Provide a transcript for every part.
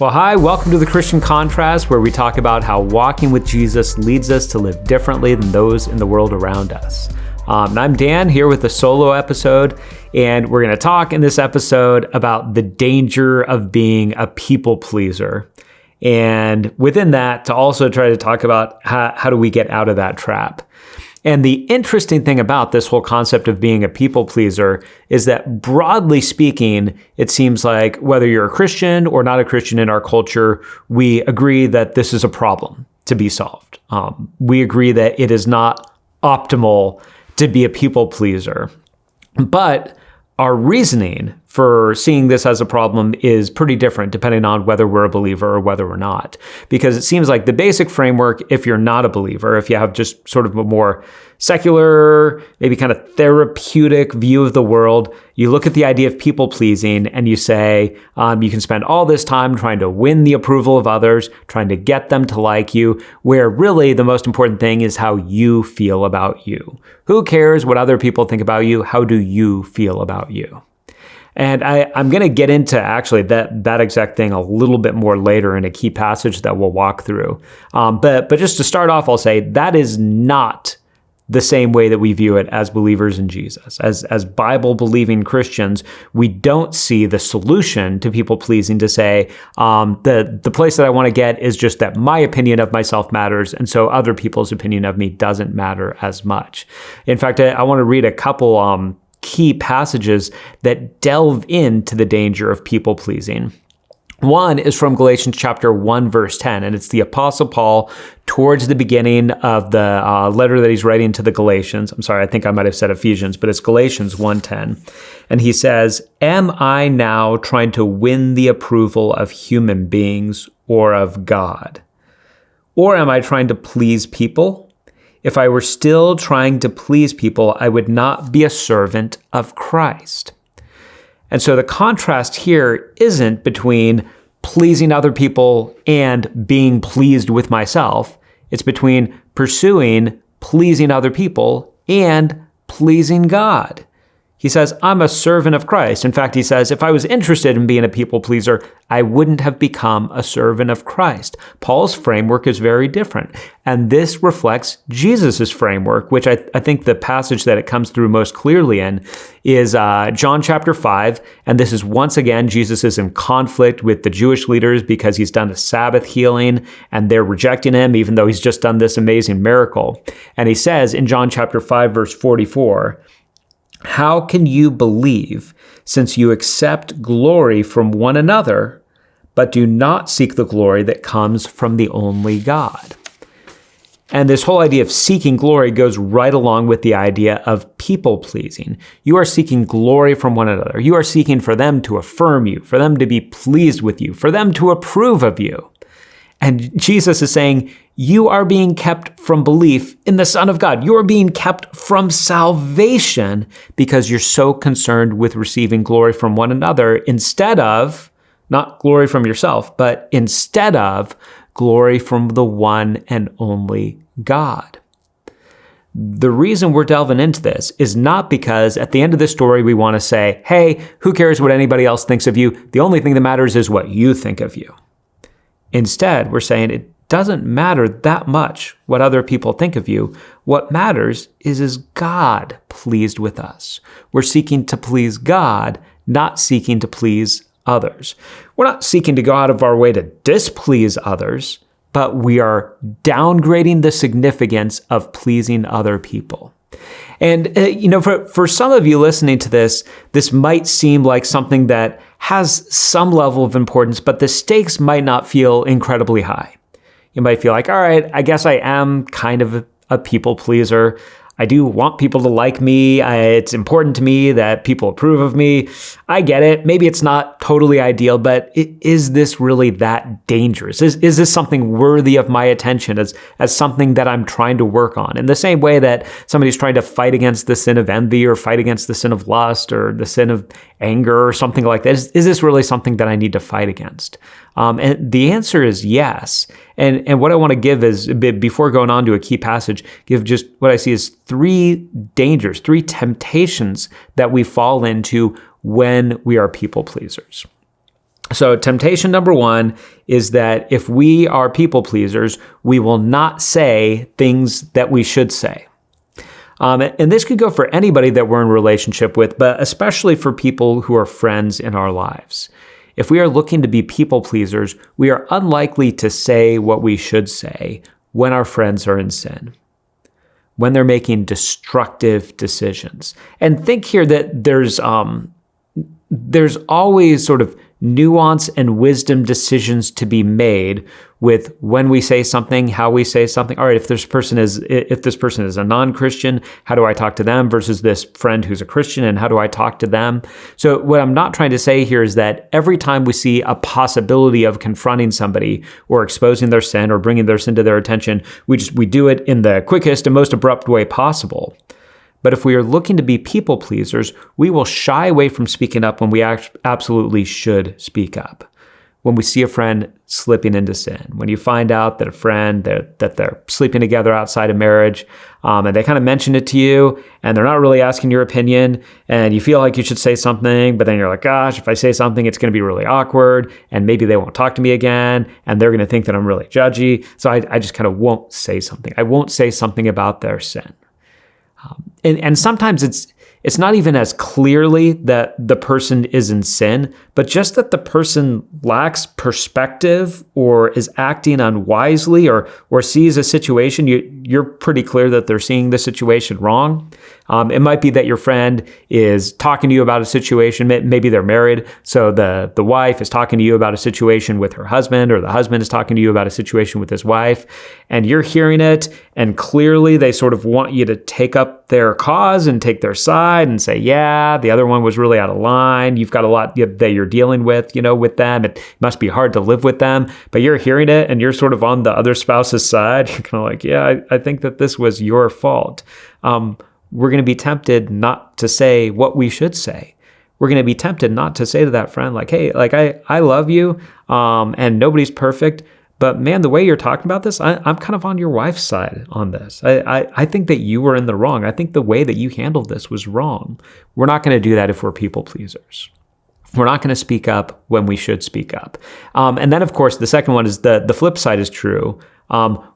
Well, hi, welcome to the Christian Contrast, where we talk about how walking with Jesus leads us to live differently than those in the world around us. And I'm Dan, here with a solo episode, and we're going to talk in this episode about the danger of being a people pleaser. And within that, to also try to talk about how do we get out of that trap. And the interesting thing about this whole concept of being a people pleaser is that, broadly speaking, it seems like whether you're a Christian or not a Christian in our culture, we agree that this is a problem to be solved. We agree that it is not optimal to be a people pleaser. But our reasoning for seeing this as a problem is pretty different depending on whether we're a believer or whether we're not. Because it seems like the basic framework, if you're not a believer, if you have just sort of a more secular, maybe kind of therapeutic view of the world, you look at the idea of people pleasing and you say, you can spend all this time trying to win the approval of others, trying to get them to like you, where really the most important thing is how you feel about you. Who cares what other people think about you? How do you feel about you? And I'm going to get into actually that exact thing a little bit more later in a key passage that we'll walk through. But just to start off, I'll say that is not the same way that we view it as believers in Jesus. As Bible-believing Christians, we don't see the solution to people pleasing to say, the place that I want to get is just that my opinion of myself matters, and so other people's opinion of me doesn't matter as much. In fact, I want to read a couple key passages that delve into the danger of people pleasing. One is from Galatians chapter 1, verse 10, and it's the Apostle Paul towards the beginning of the letter that he's writing to the Galatians. I'm sorry, I think I might have said Ephesians, but it's Galatians 1:10. And he says, "Am I now trying to win the approval of human beings or of God? Or am I trying to please people? If I were still trying to please people, I would not be a servant of Christ." And so the contrast here isn't between pleasing other people and being pleased with myself. It's between pursuing pleasing other people and pleasing God. He says, I'm a servant of Christ. In fact, he says, if I was interested in being a people pleaser, I wouldn't have become a servant of Christ. Paul's framework is very different. And this reflects Jesus's framework, which I think the passage that it comes through most clearly in is John chapter 5. And this is once again, Jesus is in conflict with the Jewish leaders because he's done a Sabbath healing and they're rejecting him, even though he's just done this amazing miracle. And he says in John chapter 5, verse 44, "How can you believe since you accept glory from one another, but do not seek the glory that comes from the only God?" And this whole idea of seeking glory goes right along with the idea of people pleasing. You are seeking glory from one another. You are seeking for them to affirm you, for them to be pleased with you, for them to approve of you. And Jesus is saying, you are being kept from belief in the Son of God. You are being kept from salvation because you're so concerned with receiving glory from one another instead of, not glory from yourself, but instead of glory from the one and only God. The reason we're delving into this is not because at the end of this story we want to say, hey, who cares what anybody else thinks of you? The only thing that matters is what you think of you. Instead, we're saying it doesn't matter that much what other people think of you. What matters is God pleased with us? We're seeking to please God, not seeking to please others. We're not seeking to go out of our way to displease others, but we are downgrading the significance of pleasing other people. And, for some of you listening to this, this might seem like something that has some level of importance, but the stakes might not feel incredibly high. You might feel like, all right, I guess I am kind of a people pleaser. I do want people to like me. It's important to me that people approve of me. I get it. Maybe it's not totally ideal, but is this really that dangerous? Is this something worthy of my attention as something that I'm trying to work on? In the same way that somebody's trying to fight against the sin of envy or fight against the sin of lust or the sin of anger or something like that. Is this really something that I need to fight against? And the answer is yes. And what I want to give is, before going on to a key passage, give just what I see as three dangers, three temptations that we fall into when we are people pleasers. So temptation number one is that if we are people pleasers, we will not say things that we should say. And this could go for anybody that we're in relationship with, but especially for people who are friends in our lives. If we are looking to be people pleasers, we are unlikely to say what we should say when our friends are in sin, when they're making destructive decisions. And think here that there's always sort of nuance and wisdom decisions to be made with when we say something, how we say something. All right, if this person is a non-Christian, how do I talk to them versus this friend who's a Christian, and how do I talk to them? So what I'm not trying to say here is that every time we see a possibility of confronting somebody or exposing their sin or bringing their sin to their attention, we do it in the quickest and most abrupt way possible. But if we are looking to be people pleasers, we will shy away from speaking up when we absolutely should speak up. When we see a friend slipping into sin, when you find out that a friend, that they're sleeping together outside of marriage, and they kind of mention it to you, and they're not really asking your opinion, and you feel like you should say something, but then you're like, gosh, if I say something, it's going to be really awkward, and maybe they won't talk to me again, and they're going to think that I'm really judgy, so I just kind of won't say something. I won't say something about their sin. And sometimes it's not even as clearly that the person is in sin, but just that the person lacks perspective or is acting unwisely or sees a situation. You're pretty clear that they're seeing the situation wrong. It might be that your friend is talking to you about a situation. Maybe they're married, so the wife is talking to you about a situation with her husband, or the husband is talking to you about a situation with his wife, and you're hearing it, and clearly they sort of want you to take up their cause and take their side and say, yeah, the other one was really out of line. You've got a lot that you're dealing with, with them. It must be hard to live with them, but you're hearing it and you're sort of on the other spouse's side. You're kind of like, yeah, I think that this was your fault. We're going to be tempted not to say what we should say. We're going to be tempted not to say to that friend, like, hey, like I love you, and nobody's perfect, but man, the way you're talking about this, I'm kind of on your wife's side on this. I think that you were in the wrong. I think the way that you handled this was wrong. We're not going to do that if we're people pleasers. We're not going to speak up when we should speak up. And then, of course, the second one is the flip side is true.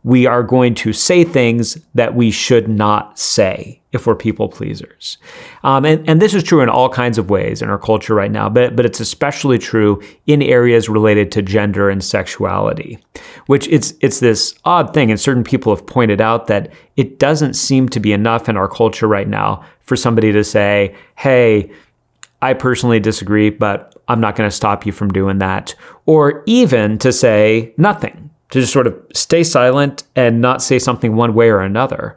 We are going to say things that we should not say if we're people pleasers. And this is true in all kinds of ways in our culture right now, but it's especially true in areas related to gender and sexuality, which it's this odd thing. And certain people have pointed out that it doesn't seem to be enough in our culture right now for somebody to say, hey, I personally disagree, but I'm not going to stop you from doing that. Or even to say nothing, to just sort of stay silent and not say something one way or another.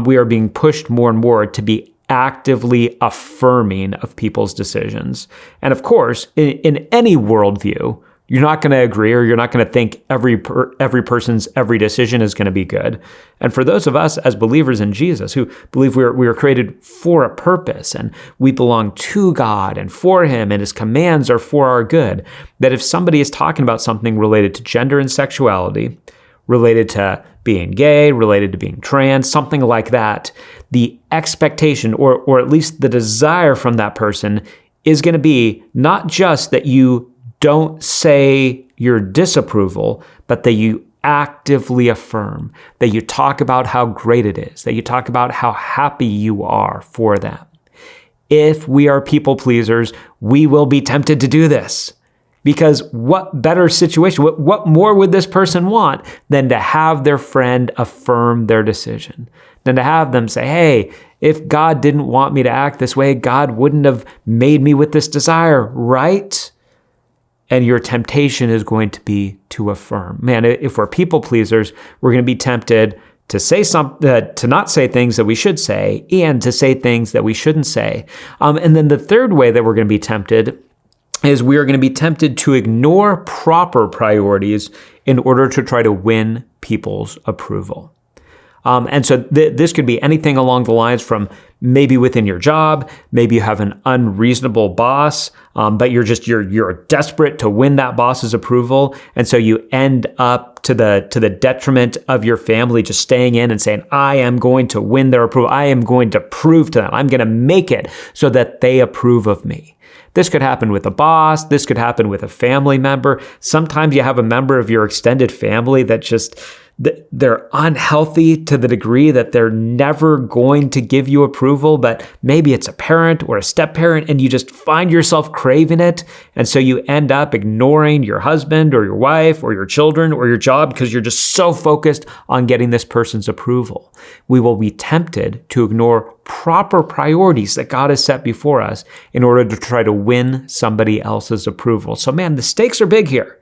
We are being pushed more and more to be actively affirming of people's decisions. And of course, in any worldview, you're not going to agree, or you're not going to think every person's every decision is going to be good. And for those of us as believers in Jesus who believe we were created for a purpose and we belong to God and for Him and His commands are for our good, that if somebody is talking about something related to gender and sexuality, related to being gay, related to being trans, something like that, the expectation or at least the desire from that person is going to be not just that you don't say your disapproval, but that you actively affirm, that you talk about how great it is, that you talk about how happy you are for them. If we are people pleasers, we will be tempted to do this. Because what better situation, what more would this person want than to have their friend affirm their decision, than to have them say, hey, if God didn't want me to act this way, God wouldn't have made me with this desire, right? And your temptation is going to be to affirm. Man, if we're people pleasers, we're going to be tempted to say to not say things that we should say, and to say things that we shouldn't say. And then the third way that we're going to be tempted is we are going to be tempted to ignore proper priorities in order to try to win people's approval. And so this could be anything along the lines from maybe within your job, maybe you have an unreasonable boss, but you're desperate to win that boss's approval, and so you end up to the detriment of your family, just staying in and saying, I am going to win their approval. I am going to prove to them. I'm going to make it so that they approve of me. This could happen with a boss. This could happen with a family member. Sometimes you have a member of your extended family that just, they're unhealthy to the degree that they're never going to give you approval, but maybe it's a parent or a step-parent and you just find yourself craving it. And so you end up ignoring your husband or your wife or your children or your job because you're just so focused on getting this person's approval. We will be tempted to ignore proper priorities that God has set before us in order to try to win somebody else's approval. So man, the stakes are big here.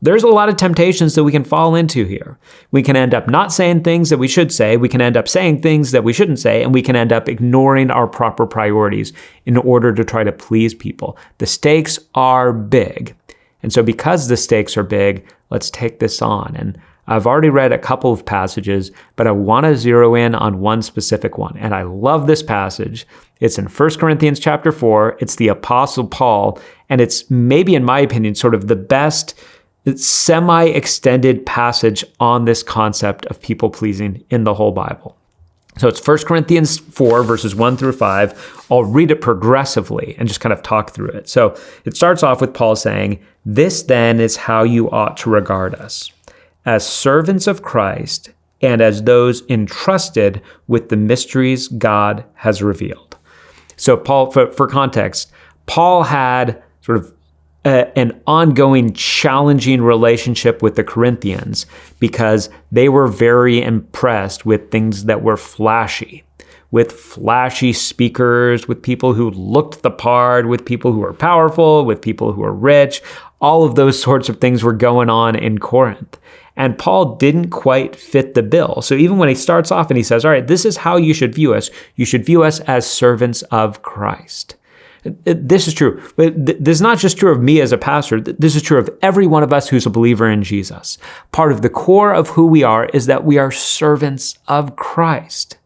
There's a lot of temptations that we can fall into here. We can end up not saying things that we should say. We can end up saying things that we shouldn't say, and we can end up ignoring our proper priorities in order to try to please people. The stakes are big. And so because the stakes are big, let's take this on. And I've already read a couple of passages, but I want to zero in on one specific one. And I love this passage. It's in 1 Corinthians chapter 4. It's the Apostle Paul, and it's maybe, in my opinion, sort of the best semi-extended passage on this concept of people-pleasing in the whole Bible. So it's 1 Corinthians 4, verses 1 through 5. I'll read it progressively and just kind of talk through it. So it starts off with Paul saying, "This then is how you ought to regard us, as servants of Christ and as those entrusted with the mysteries God has revealed." So Paul, for context, Paul had sort of an ongoing challenging relationship with the Corinthians because they were very impressed with things that were flashy, with flashy speakers, with people who looked the part, with people who were powerful, with people who were rich. All of those sorts of things were going on in Corinth. And Paul didn't quite fit the bill. So even when he starts off and he says, all right, this is how you should view us. You should view us as servants of Christ. This is true. This is not just true of me as a pastor. This is true of every one of us who's a believer in Jesus. Part of the core of who we are is that we are servants of Christ.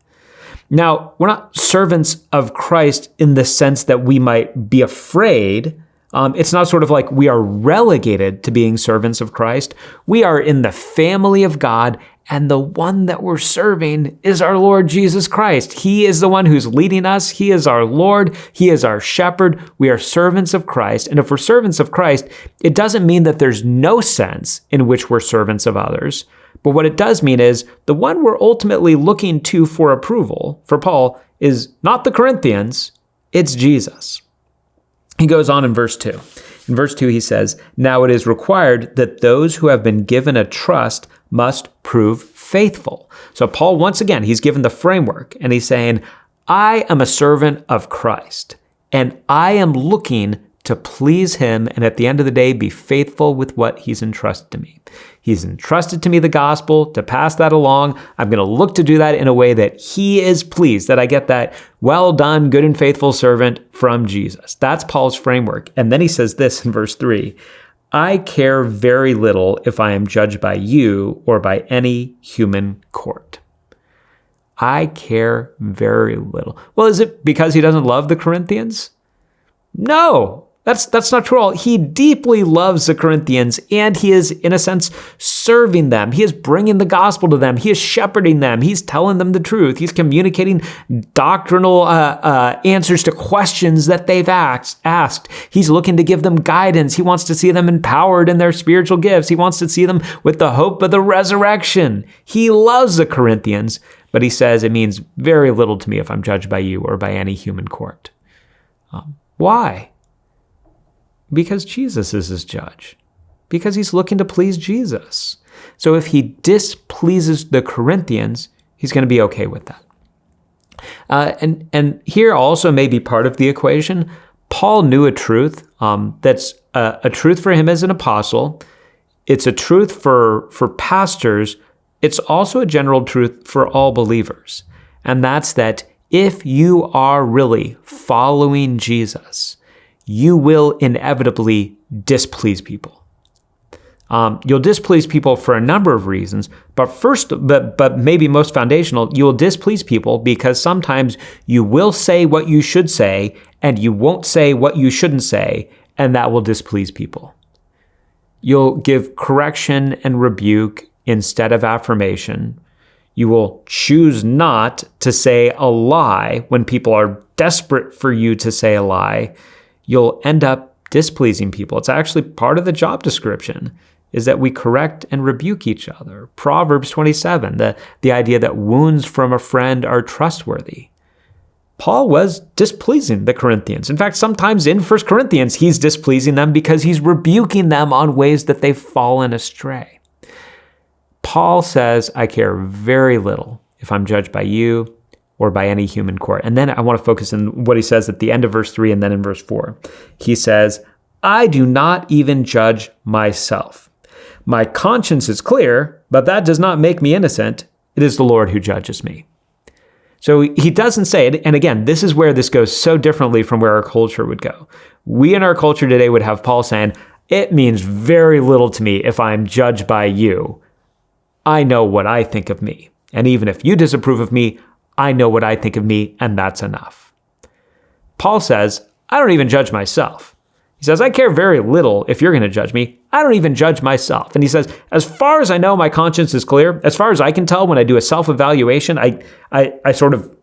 Now, we're not servants of Christ in the sense that we might be afraid. It's not sort of like we are relegated to being servants of Christ. We are in the family of God, and the one that we're serving is our Lord Jesus Christ. He is the one who's leading us. He is our Lord. He is our shepherd. We are servants of Christ. And if we're servants of Christ, it doesn't mean that there's no sense in which we're servants of others. But what it does mean is the one we're ultimately looking to for approval, for Paul, is not the Corinthians, it's Jesus. He goes on in verse 2. In verse 2, he says, "Now it is required that those who have been given a trust must prove faithful." So Paul, once again, he's given the framework, and he's saying, I am a servant of Christ, and I am looking to please him, and at the end of the day, be faithful with what he's entrusted to me. He's entrusted to me the gospel, to pass that along. I'm going to look to do that in a way that he is pleased, that I get that well done, good and faithful servant from Jesus. That's Paul's framework. And then he says this in verse 3, "I care very little if I am judged by you or by any human court." I care very little. Well, is it because he doesn't love the Corinthians? No. That's not true at all. He deeply loves the Corinthians, and he is, in a sense, serving them. He is bringing the gospel to them. He is shepherding them. He's telling them the truth. He's communicating doctrinal answers to questions that they've asked. He's looking to give them guidance. He wants to see them empowered in their spiritual gifts. He wants to see them with the hope of the resurrection. He loves the Corinthians, but he says it means very little to me if I'm judged by you or by any human court. Why? Because Jesus is his judge. Because he's looking to please Jesus. So if he displeases the Corinthians, he's going to be okay with that. And here also may be part of the equation. Paul knew a truth that's a truth for him as an apostle. It's a truth for pastors. It's also a general truth for all believers. And that's that if you are really following Jesus, you will inevitably displease people. You'll displease people for a number of reasons, but maybe most foundational, you will displease people because sometimes you will say what you should say and you won't say what you shouldn't say, and that will displease people. You'll give correction and rebuke instead of affirmation. You will choose not to say a lie when people are desperate for you to say a lie. You'll end up displeasing people. It's actually part of the job description, is that we correct and rebuke each other. Proverbs 27, the idea that wounds from a friend are trustworthy. Paul was displeasing the Corinthians. In fact, sometimes in 1 Corinthians, he's displeasing them because he's rebuking them on ways that they've fallen astray. Paul says, I care very little if I'm judged by you or by any human court. And then I want to focus on what he says at the end of verse 3 and then in verse 4. He says, I do not even judge myself. My conscience is clear, but that does not make me innocent. It is the Lord who judges me. So he doesn't say it. And again, this is where this goes so differently from where our culture would go. We in our culture today would have Paul saying, it means very little to me if I'm judged by you. I know what I think of me. And even if you disapprove of me, I know what I think of me, and that's enough. Paul says, I don't even judge myself. He says, I care very little if you're going to judge me. I don't even judge myself. And he says, as far as I know, my conscience is clear. As far as I can tell, when I do a self-evaluation, I sort of,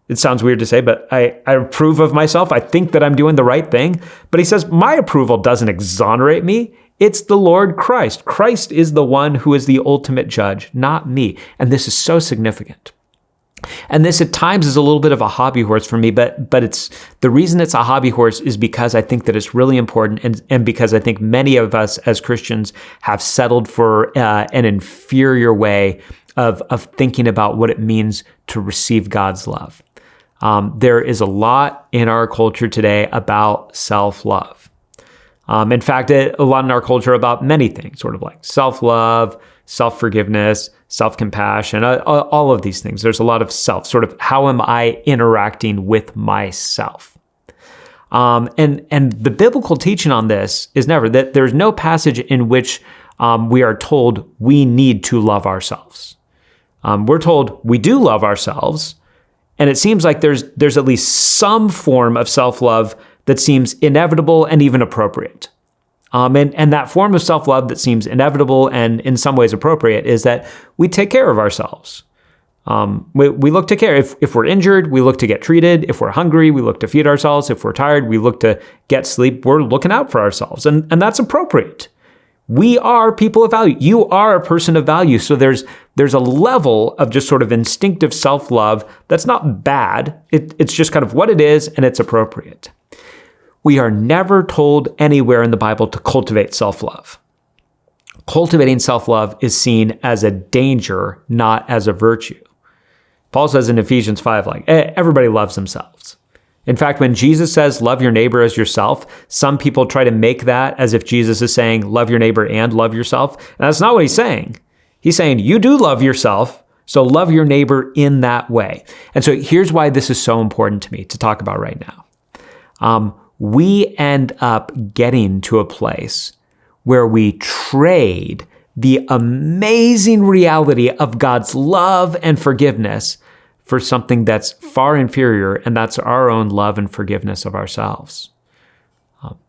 it sounds weird to say, but I approve of myself. I think that I'm doing the right thing. But he says, my approval doesn't exonerate me. It's the Lord Christ. Christ is the one who is the ultimate judge, not me. And this is so significant. And this at times is a little bit of a hobby horse for me, but it's the reason it's a hobby horse is because I think that it's really important and because I think many of us as Christians have settled for an inferior way of thinking about what it means to receive God's love. There is a lot in our culture today about self-love. In fact, a lot in our culture about many things, sort of like self-love, self-forgiveness, self-compassion, all of these things. There's a lot of self, sort of how am I interacting with myself? And the biblical teaching on this is never that there's no passage in which we are told we need to love ourselves. We're told we do love ourselves, and it seems like there's at least some form of self-love that seems inevitable and even appropriate. And that form of self-love that seems inevitable and in some ways appropriate is that we take care of ourselves. We look to care. If we're injured, we look to get treated. If we're hungry, we look to feed ourselves. If we're tired, we look to get sleep. We're looking out for ourselves. And that's appropriate. We are people of value. You are a person of value. So there's a level of just sort of instinctive self-love that's not bad. It's just kind of what it is, and it's appropriate. We are never told anywhere in the Bible to cultivate self-love. Cultivating self-love is seen as a danger, not as a virtue. Paul says in Ephesians 5, everybody loves themselves. In fact, when Jesus says, love your neighbor as yourself, some people try to make that as if Jesus is saying, love your neighbor and love yourself. And that's not what he's saying. He's saying, you do love yourself, so love your neighbor in that way. And so here's why this is so important to me to talk about right now. We end up getting to a place where we trade the amazing reality of God's love and forgiveness for something that's far inferior, and that's our own love and forgiveness of ourselves.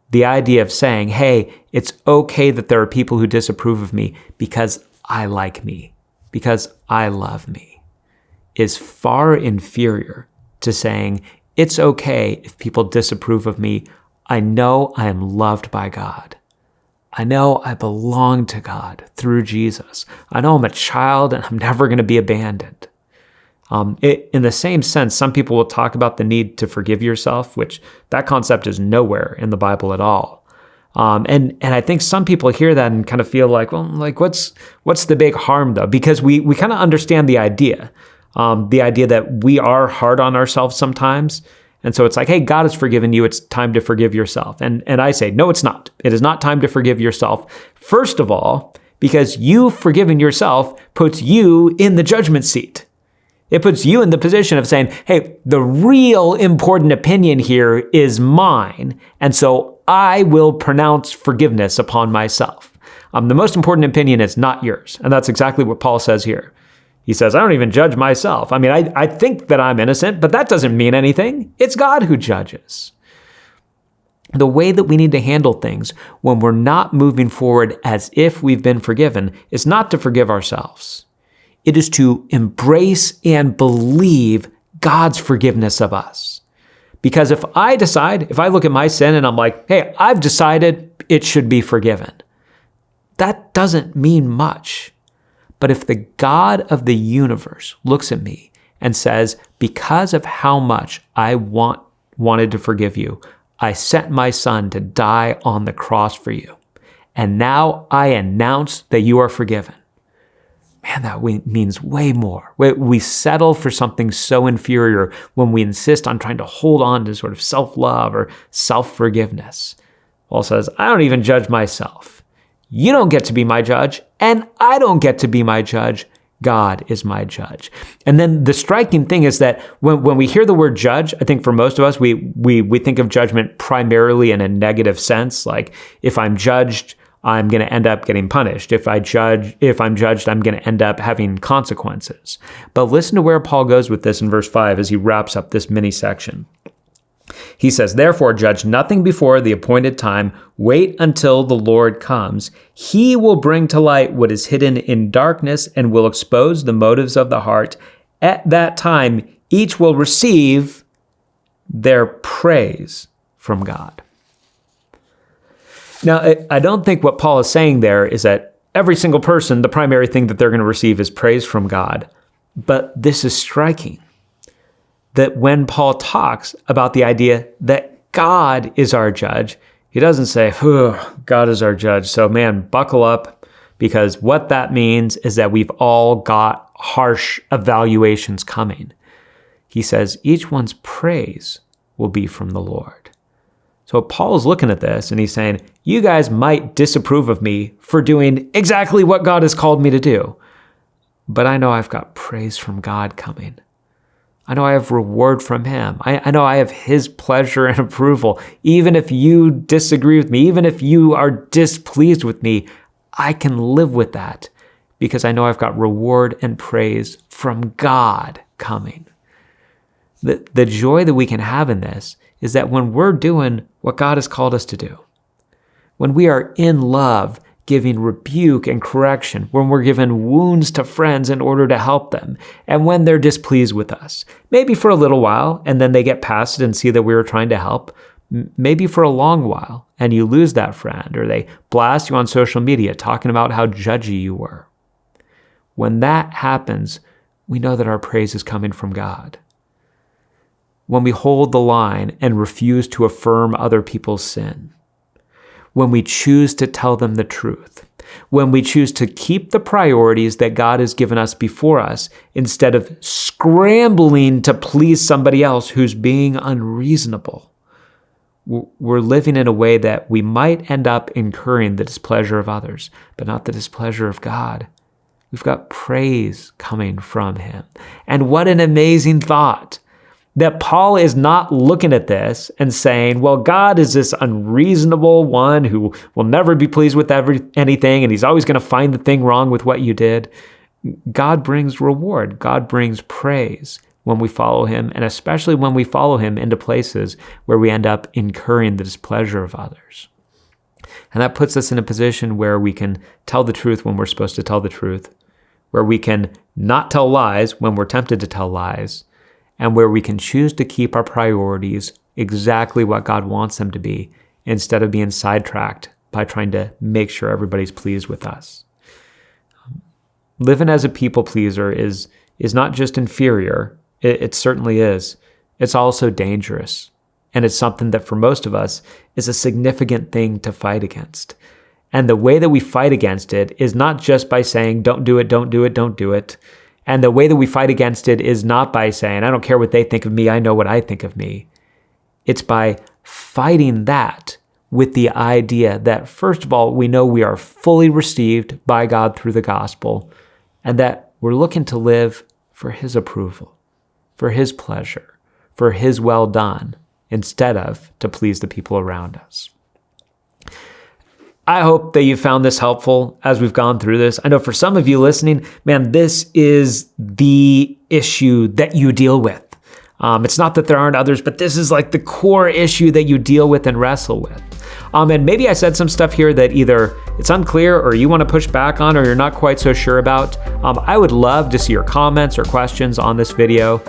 The idea of saying, hey, it's okay that there are people who disapprove of me because I like me, because I love me, is far inferior to saying, it's okay if people disapprove of me. I know I am loved by God. I know I belong to God through Jesus. I know I'm a child and I'm never going to be abandoned. In the same sense, some people will talk about the need to forgive yourself, which that concept is nowhere in the Bible at all. And I think some people hear that and kind of feel like, well, like what's the big harm though? Because we kind of understand the idea that we are hard on ourselves sometimes. And so it's like, hey, God has forgiven you. It's time to forgive yourself. And I say, no, it's not. It is not time to forgive yourself. First of all, because you forgiving yourself puts you in the judgment seat. It puts you in the position of saying, hey, the real important opinion here is mine. And so I will pronounce forgiveness upon myself. The most important opinion is not yours. And that's exactly what Paul says here. He says, I don't even judge myself. I mean, I think that I'm innocent, but that doesn't mean anything. It's God who judges. The way that we need to handle things when we're not moving forward as if we've been forgiven is not to forgive ourselves. It is to embrace and believe God's forgiveness of us. Because if I look at my sin and I'm like, hey, I've decided it should be forgiven, that doesn't mean much. But if the God of the universe looks at me and says, because of how much I wanted to forgive you, I sent my son to die on the cross for you, and now I announce that you are forgiven. Man, that means way more. We settle for something so inferior when we insist on trying to hold on to sort of self-love or self-forgiveness. Paul says, I don't even judge myself. You don't get to be my judge, and I don't get to be my judge. God is my judge. And then the striking thing is that when we hear the word judge, I think for most of us, we think of judgment primarily in a negative sense. Like if I'm judged, I'm going to end up getting punished. If I'm judged, I'm going to end up having consequences. But listen to where Paul goes with this in verse 5 as he wraps up this mini section. He says, therefore, judge nothing before the appointed time. Wait until the Lord comes. He will bring to light what is hidden in darkness and will expose the motives of the heart. At that time, each will receive their praise from God. Now, I don't think what Paul is saying there is that every single person, the primary thing that they're going to receive is praise from God. But this is striking. That when Paul talks about the idea that God is our judge, he doesn't say, God is our judge. So man, buckle up, because what that means is that we've all got harsh evaluations coming. He says each one's praise will be from the Lord. So Paul's looking at this and he's saying, you guys might disapprove of me for doing exactly what God has called me to do, but I know I've got praise from God coming. I know I have reward from him. I know I have his pleasure and approval. Even if you disagree with me, even if you are displeased with me, I can live with that because I know I've got reward and praise from God coming. The joy that we can have in this is that when we're doing what God has called us to do, when we are in love, giving rebuke and correction, when we're given wounds to friends in order to help them, and when they're displeased with us, maybe for a little while, and then they get past it and see that we were trying to help, maybe for a long while, and you lose that friend, or they blast you on social media talking about how judgy you were. When that happens, we know that our praise is coming from God. When we hold the line and refuse to affirm other people's sin, when we choose to tell them the truth, when we choose to keep the priorities that God has given us before us instead of scrambling to please somebody else who's being unreasonable, we're living in a way that we might end up incurring the displeasure of others, but not the displeasure of God. We've got praise coming from him. And what an amazing thought that Paul is not looking at this and saying, well, God is this unreasonable one who will never be pleased with anything, and he's always going to find the thing wrong with what you did. God brings reward. God brings praise when we follow him, and especially when we follow him into places where we end up incurring the displeasure of others. And that puts us in a position where we can tell the truth when we're supposed to tell the truth, where we can not tell lies when we're tempted to tell lies, and where we can choose to keep our priorities exactly what God wants them to be instead of being sidetracked by trying to make sure everybody's pleased with us. Living as a people pleaser is not just inferior, it certainly is. It's also dangerous, and it's something that for most of us is a significant thing to fight against. And the way that we fight against it is not just by saying, don't do it, don't do it, don't do it. And the way that we fight against it is not by saying, I don't care what they think of me, I know what I think of me. It's by fighting that with the idea that, first of all, we know we are fully received by God through the gospel, and that we're looking to live for his approval, for his pleasure, for his well done, instead of to please the people around us. I hope that you found this helpful as we've gone through this. I know for some of you listening, man, this is the issue that you deal with. It's not that there aren't others, but this is like the core issue that you deal with and wrestle with. And maybe I said some stuff here that either it's unclear or you want to push back on or you're not quite so sure about. I would love to see your comments or questions on this video.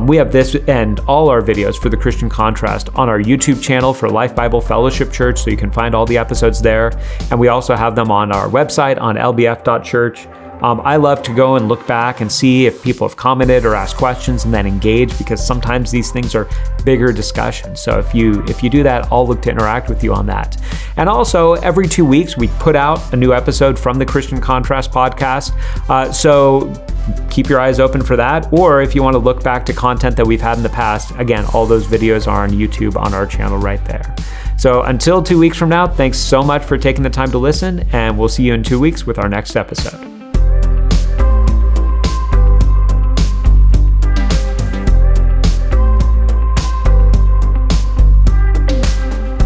We have this and all our videos for the Christian Contrast on our YouTube channel for Life Bible Fellowship Church, so you can find all the episodes there. And we also have them on our website on lbf.church. I love to go and look back and see if people have commented or asked questions and then engage, because sometimes these things are bigger discussions. So if you do that, I'll look to interact with you on that. And also every 2 weeks, we put out a new episode from the Christian Contrast podcast. So keep your eyes open for that. Or if you want to look back to content that we've had in the past, again, all those videos are on YouTube on our channel right there. So until 2 weeks from now, thanks so much for taking the time to listen, and we'll see you in 2 weeks with our next episode.